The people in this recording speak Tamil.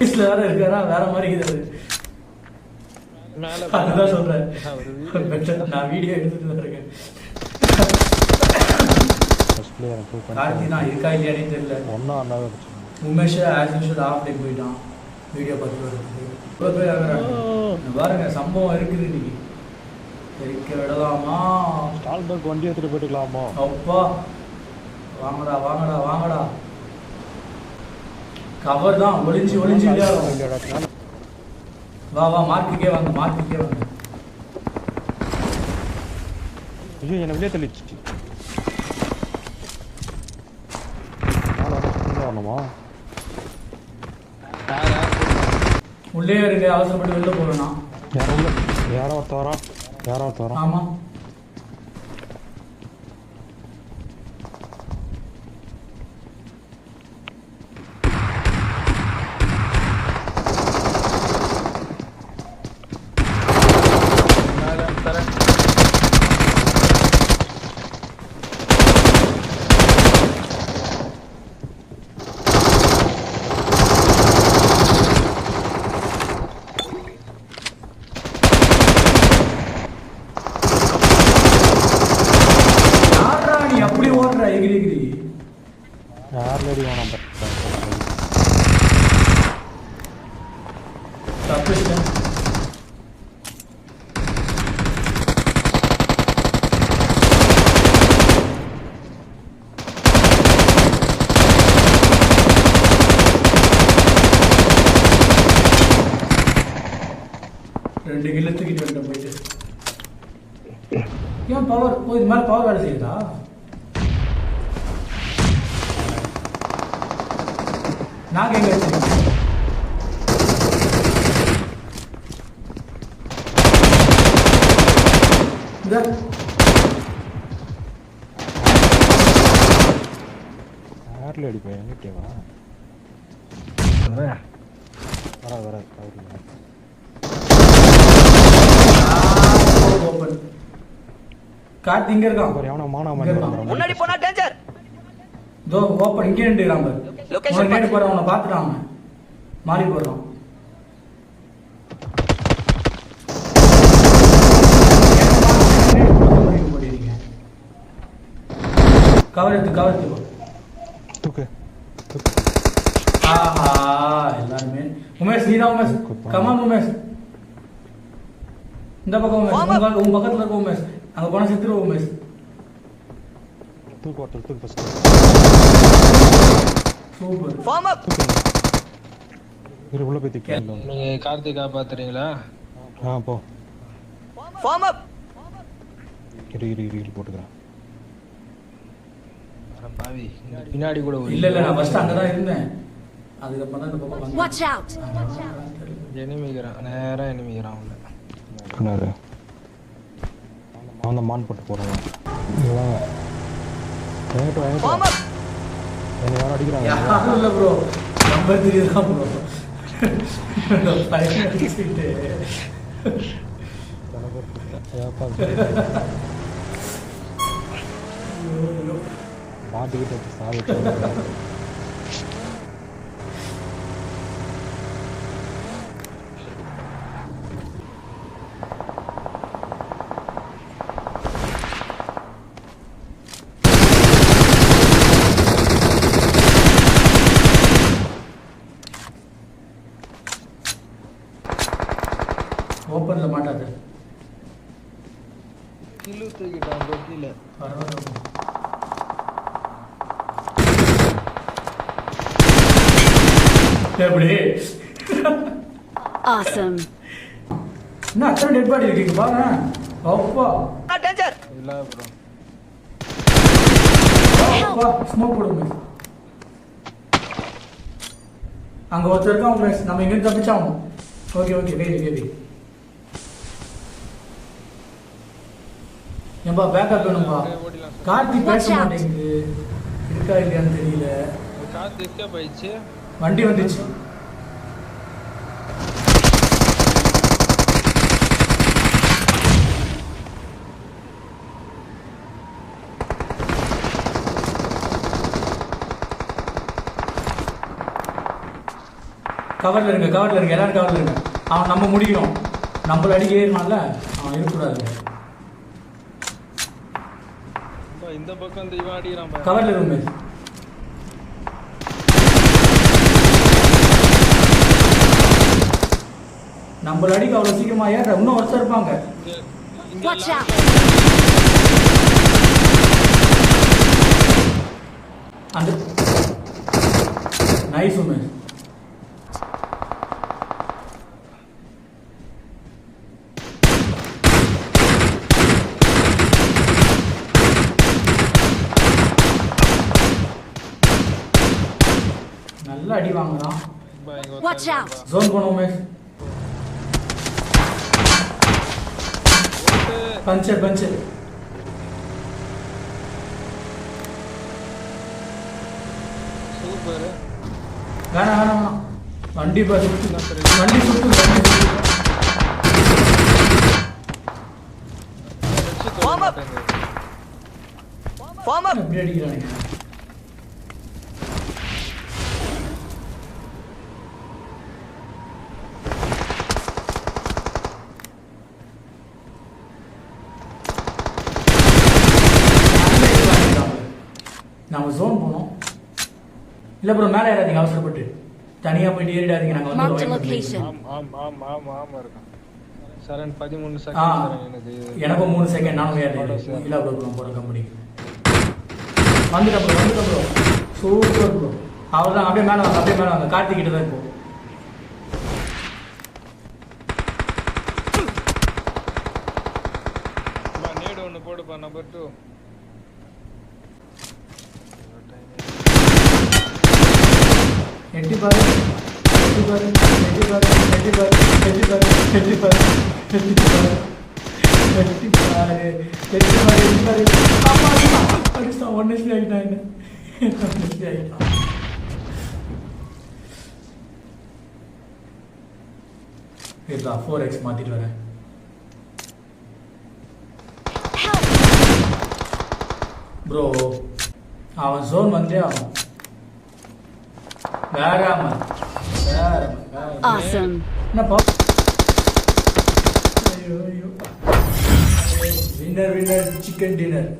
வேற இருக்காரா வேற மாதிரி இருக்குது. அதுதான் சொல்றேன், நான் வீடியோ எடுத்துட்டு இருக்கேன். இருக்கா இல்லையானே தெரியல. உமேஷ் ஆஸ் யூஷுவல் ஆஃப் டே போயிட்டான் வீடியோ பார்த்து வருது. பாருங்க சம்பவம் இருக்குது இன்னைக்கு. தெரிக்க விடலாமா? ஸ்டால்பர்க் வண்டி எடுத்துட்டு போயிட்டுக்கலாமா? அப்பா வாங்கடா வாங்கடா வாங்கடா. கவர் தான் ஒளிஞ்சு ஒளிஞ்சு விளையாடும். வா வா மார்க்குக்கே வாங்க, மார்க்குக்கே வாங்க. ஐயோ என்ன வெளியே தள்ளிடுச்சு. உள்ளே இருக்க அவசரப்பட்டு வெளில போகணும். யாரோ தோறா. ஆமா ரெண்டு கிலோ தூக்கிட்டு வந்துட்டேன் போயிட்டு. ஏன் பவர் இது மேலே பவர் வேலை செய்யுதா? நாங்கள் எங்கே வச்சுருக்கோம்? யாரில் அடிப்பேன் எங்கிட்டேவா? வர கார்த்தி இங்க இருக்கான். முன்னாடி போனா டேஞ்சர். தோ ஓபன் இங்க நின்னுறான் பாரு. லொகேஷன் நேடு போற அவன பாத்துட்டான் அவன். மாறி போறான். கவர் தூக்கு. ஆஹா எல்லாரும் உமேஷ் நீதான் உமேஷ். கமான் உமேஷ். இந்த பக்கம் உமேஷ். உங்க பக்கத்துல இருக்க உமேஷ். அங்க போனா செத்துரு உமேஷ். தூக்கு ஃபர்ஸ்ட். சூப்பர். ஃபார்ம் அப். இரு உள்ள போய் திக்க. நீங்க கார்த்திகா பாத்துறீங்களா? போ. ஃபார்ம் அப். இரு போட்டுக்கறேன். பாவி பின்னாடி கூட இல்ல நான் ஃபர்ஸ்ட் அங்க தான் இருந்தேன். அதுக்கு அப்புறம் தான் இந்த பக்கம் வந்தேன். Watch out. எனிமிங்கறான் நேரா எனிமிங்கறான் உள்ள. கண்ணாரு. அந்த மான் போட்டு போறாங்க. இவங்க ஏங்க ஃபார்ம் அப். என்ன யார அடிக்குறாங்க? யாரும் இல்ல ப்ரோ. நம்பர் 3 தான் ப்ரோ. ஃபைனல் அடிச்சிட்டு. யாப்பா. மாட்டிக்கிட்டு சாவிட்டு. ஓப்பன்ல மாட்டாது. கிலோ தூக்கிட்டான் தொட்டில. பரவாயில்லை. எப்படி? Awesome. என்ன அத்தனை டெட் பாடி இருக்கீங்க பாருங்க. அப்பா. டேஞ்சர். இல்ல ப்ரோ. அப்பா ஸ்மோக் போடுங்க. அங்க ஒருத்தர் இருக்கான் ஃப்ரெண்ட்ஸ். நம்ம எங்க தப்பிச்சாவோம். Okay wait. ஏம்பா பேக்கப் வேணும்பா. கார்த்தி பேச மாட்டேங்குது. இருக்கா இல்லையான்னு தெரியல. கார்த்தி எஸ்கேப் ஆயிடுச்சு. வண்டி வந்துச்சு. கவர்ல இருங்க எல்லாரும் கவர்ல இருங்க. அவன் நம்ம முடிக்கணும். நம்மள அடிக்க ஏறினால அவன் இருக்கக்கூடாது. இந்த பக்கம் இந்த இவன் அடிக்கிறான் பாரு. கவர்ல இருங்க. நம்மள அடிக்க அவ்வளவு சீக்கிரமா ஏற இன்னும் ஒருத்தர் இருப்பாங்க. இங்க Watch out! அந்த நைஸ் உமேஷ். நல்ல அடி வாங்குறான். பா, இங்க Watch ஒருத்தன் out! ஜோன் போன உமேஷ். Puncture super. வேணாம் வண்டி பாரு. வண்டி சுத்து Warm up. Form up. எப்படி அடிக்கிறானுங்க. நாம ஜோன் போனோம். இல்ல ப்ரோ மேலே ஏறாதீங்க அவசரப்பட்டு. தனியா போயிட்டு ஏறிடாதீங்க. நாங்க Marked a வந்து location. ஆமா இருக்கான். சரண் 13 ஆ, செகண்ட் சரண் எனக்கு. எனக்கும் 3 செகண்ட் நானும் ஏறினேன். இல்ல ப்ரோ போற கம்பெனி வந்துட்டேன் ப்ரோ. Super bro. அவர்தான் அப்படியே மேலே வாங்க. கார்த்திக் கிட்ட தான் இப்போ. பா, நேடு ஒன்னு போடுப்பா நம்பர் 2. எட்டி பாரு. இதா 4x மாத்திட்டு வரேன். ப்ரோ அவன் ஜோன் வந்தே ஆகும். வேற Awesome. என்னப்பா வின்னர் சிக்கன் டின்னர்.